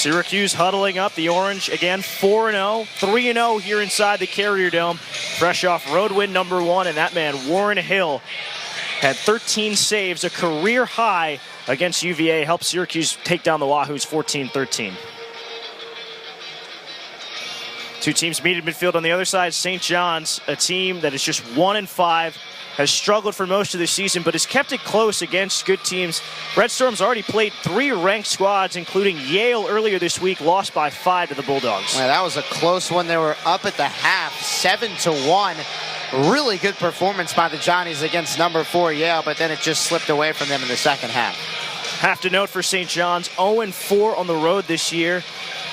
Syracuse huddling up. The Orange again 4-0, 3-0 here inside the Carrier Dome. Fresh off road win number 1, and that man, Warren Hill, had 13 saves, a career high against UVA. Helped Syracuse take down the Wahoos 14-13. Two teams meet in midfield on the other side. St. John's, a team that is just 1-5, has struggled for most of the season, but has kept it close against good teams. Red Storm's already played 3 ranked squads, including Yale earlier this week, lost by 5 to the Bulldogs. Well, that was a close one. They were up at the half, 7-1. Really good performance by the Johnnies against number 4 Yale, but then it just slipped away from them in the second half. Have to note for St. John's, 0-4 on the road this year.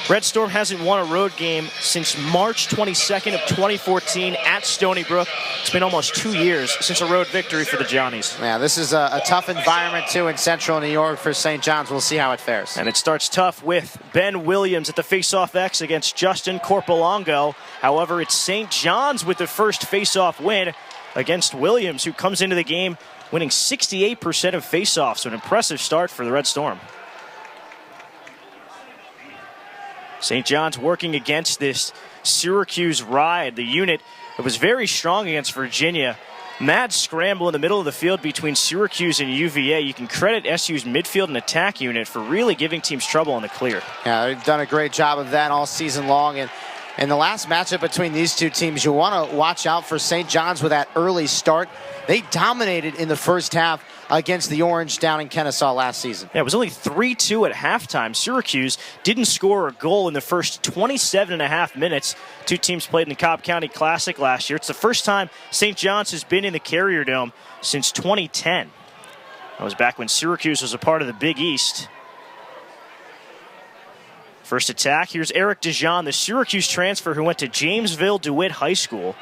Red Storm hasn't won a road game since March 22nd of 2014 at Stony Brook. It's been almost 2 years since a road victory for the Johnnies. Yeah, this is a tough environment, too, in Central New York for St. John's. We'll see how it fares. And it starts tough with Ben Williams at the face-off X against Justin Corpolongo. However, it's St. John's with the first face-off win against Williams, who comes into the game winning 68% of face-offs. So an impressive start for the Red Storm. St. John's working against this Syracuse ride. The unit that was very strong against Virginia. Mad scramble in the middle of the field between Syracuse and UVA. You can credit SU's midfield and attack unit for really giving teams trouble on the clear. Yeah, they've done a great job of that all season long. And in the last matchup between these two teams, you want to watch out for St. John's with that early start. They dominated in the first half against the Orange down in Kennesaw last season. Yeah, it was only 3-2 at halftime. Syracuse didn't score a goal in the first 27.5 minutes. Two teams played in the Cobb County Classic last year. It's the first time St. John's has been in the Carrier Dome since 2010. That was back when Syracuse was a part of the Big East. First attack, here's Eric Dijon, the Syracuse transfer who went to Jamesville DeWitt High School.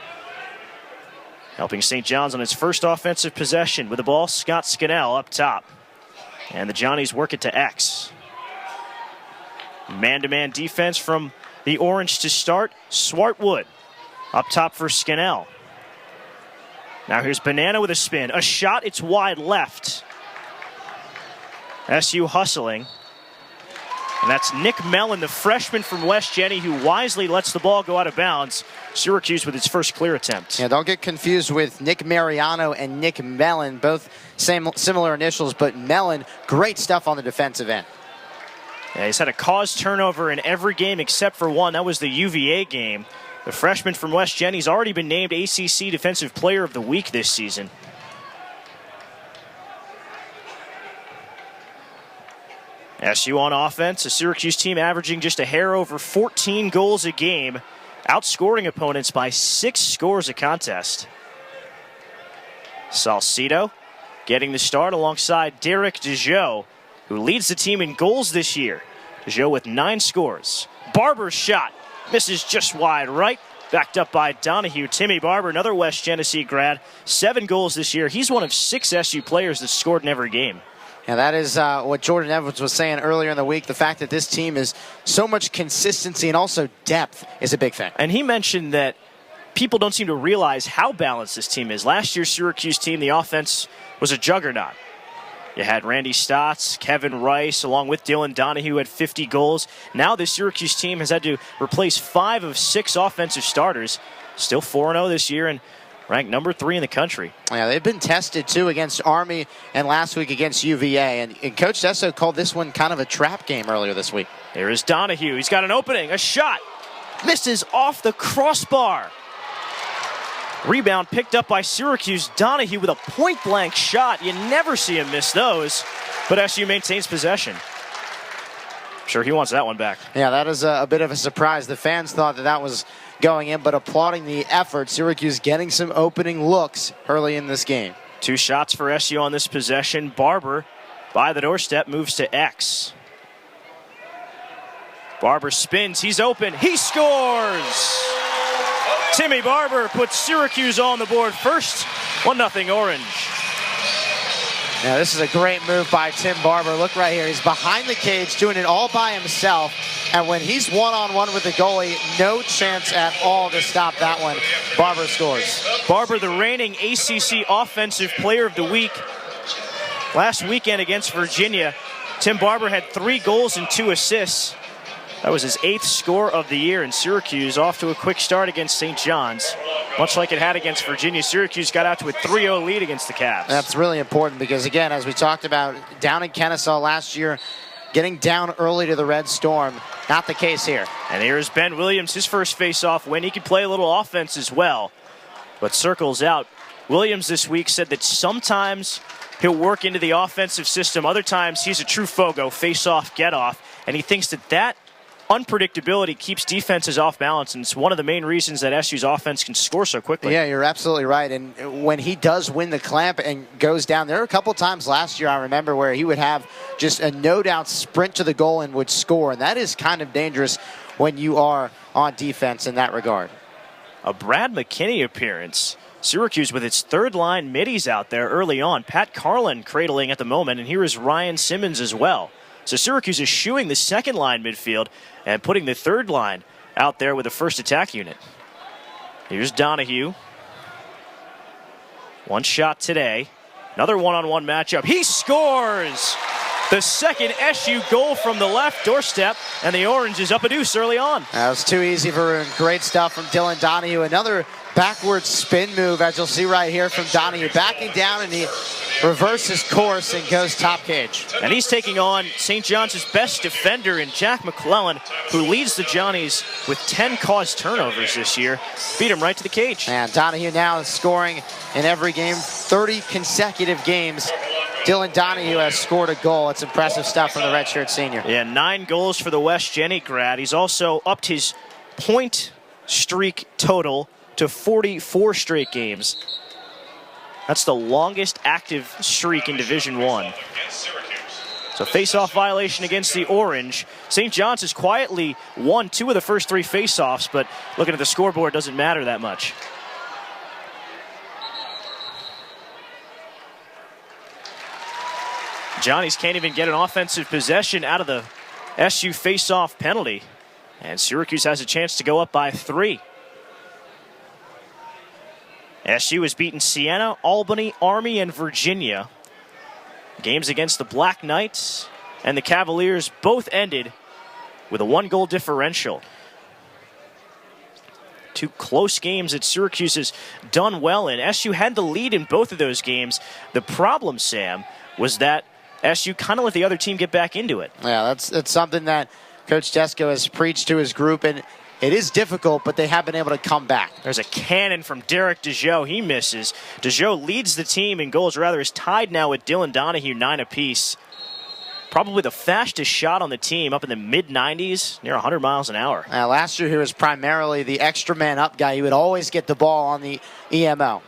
Helping St. John's on its first offensive possession with the ball, Scott Scannell up top. And the Johnnies work it to X. Man-to-man defense from the Orange to start. Swartwood up top for Scannell. Now here's Banana with a spin. A shot, it's wide left. SU hustling. And that's Nick Mellon, the freshman from West Jenny, who wisely lets the ball go out of bounds. Syracuse with its first clear attempt. Yeah, don't get confused with Nick Mariano and Nick Mellon, both similar initials, but Mellon, great stuff on the defensive end. Yeah, he's had a caused turnover in every game except for one. That was the UVA game. The freshman from West Jenny's already been named ACC Defensive Player of the Week this season. SU on offense, a Syracuse team averaging just a hair over 14 goals a game, outscoring opponents by 6 scores a contest. Salcido getting the start alongside Derek Dejoux, who leads the team in goals this year. Dejoux with 9 scores. Barber's shot misses just wide right, backed up by Donahue. Timmy Barber, another West Genesee grad, 7 goals this year. He's one of 6 SU players that scored in every game. Yeah, that is what Jordan Evans was saying earlier in the week. The fact that this team is so much consistency and also depth is a big thing. And he mentioned that people don't seem to realize how balanced this team is. Last year's Syracuse team, the offense was a juggernaut. You had Randy Stotts, Kevin Rice, along with Dylan Donahue had 50 goals. Now this Syracuse team has had to replace 5 of 6 offensive starters. Still 4-0 this year and ranked number 3 in the country. Yeah, they've been tested, too, against Army and last week against UVA. And Coach Desso called this one kind of a trap game earlier this week. There is Donahue. He's got an opening. A shot. Misses off the crossbar. Rebound picked up by Syracuse. Donahue with a point-blank shot. You never see him miss those. But SU maintains possession. Sure, he wants that one back. Yeah, that is a bit of a surprise. The fans thought that was going in, but applauding the effort. Syracuse getting some opening looks early in this game. 2 shots for SU on this possession. Barber, by the doorstep, moves to X. Barber spins. He's open. He scores! Timmy Barber puts Syracuse on the board first. 1-0 Orange. Yeah, this is a great move by Tim Barber. Look right here. He's behind the cage doing it all by himself. And when he's one-on-one with the goalie, no chance at all to stop that one. Barber scores. Barber, the reigning ACC Offensive Player of the Week. Last weekend against Virginia, Tim Barber had 3 goals and 2 assists. That was his 8th score of the year, and Syracuse off to a quick start against St. John's. Much like it had against Virginia, Syracuse got out to a 3-0 lead against the Cavs. That's really important because, again, as we talked about down in Kennesaw last year, getting down early to the Red Storm, not the case here. And here's Ben Williams, his first face-off win. He could play a little offense as well, but circles out. Williams this week said that sometimes he'll work into the offensive system. Other times he's a true fogo, face-off, get-off, and he thinks that unpredictability keeps defenses off balance, and it's one of the main reasons that SU's offense can score so quickly. Yeah, you're absolutely right. And when he does win the clamp and goes down, there were a couple times last year I remember where he would have just a no-doubt sprint to the goal and would score, and that is kind of dangerous when you are on defense in that regard. A Brad McKinney appearance. Syracuse with its third-line middies out there early on. Pat Carlin cradling at the moment, and here is Ryan Simmons as well. So Syracuse is shooing the second-line midfield and putting the third line out there with the first attack unit. Here's Donahue. One shot today. Another one-on-one matchup. He scores! The second SU goal from the left doorstep, and the Orange is up a deuce early on. That was too easy, Varun. Great stuff from Dylan Donahue. Another backward spin move, as you'll see right here from Donahue. Backing down, and he reverses course and goes top cage. And he's taking on St. John's best defender in Jack McClellan, who leads the Johnnies with 10 caused turnovers this year. Beat him right to the cage. And Donahue now is scoring in every game, 30 consecutive games. Dylan Donahue has scored a goal. It's impressive stuff from the redshirt senior. Yeah, 9 goals for the West Jenny grad. He's also upped his point streak total to 44 straight games. That's the longest active streak in Division I. So face-off violation against the Orange. St. John's has quietly won 2 of the first 3 face-offs, but looking at the scoreboard doesn't matter that much. Johnnies can't even get an offensive possession out of the SU face-off penalty. And Syracuse has a chance to go up by 3. SU has beaten Siena, Albany, Army, and Virginia. Games against the Black Knights and the Cavaliers both ended with a 1-goal differential. 2 close games that Syracuse has done well in. SU had the lead in both of those games. The problem, Sam, was that SU kind of let the other team get back into it. Yeah, that's something that Coach Desko has preached to his group, and it is difficult, but they have been able to come back. There's a cannon from Derek DeJoe. He misses. DeJoe leads the team in goals, rather is tied now with Dylan Donahue, 9 apiece. Probably the fastest shot on the team, up in the mid-90s, near 100 miles an hour. Last year he was primarily the extra man up guy. He would always get the ball on the EMO.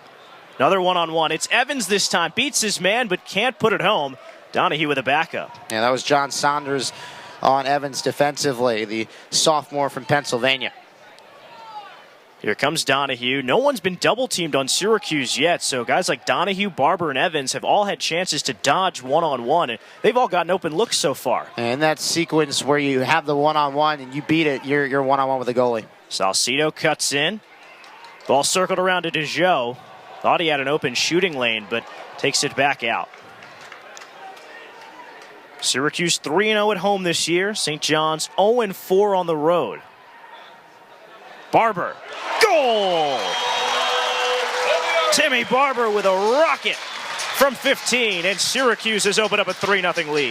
Another one-on-one. It's Evans this time. Beats his man, but can't put it home. Donahue with a backup. Yeah, that was John Saunders on Evans defensively, the sophomore from Pennsylvania. Here comes Donahue. No one's been double-teamed on Syracuse yet, so guys like Donahue, Barber, and Evans have all had chances to dodge one-on-one, and they've all gotten open looks so far. And that sequence where you have the one-on-one and you beat it, you're one-on-one with the goalie. Salcido cuts in. Ball circled around to DeJoe. Thought he had an open shooting lane, but takes it back out. Syracuse 3-0 at home this year. St. John's 0-4 on the road. Barber. Goal! Timmy Barber with a rocket from 15, and Syracuse has opened up a 3-0 lead.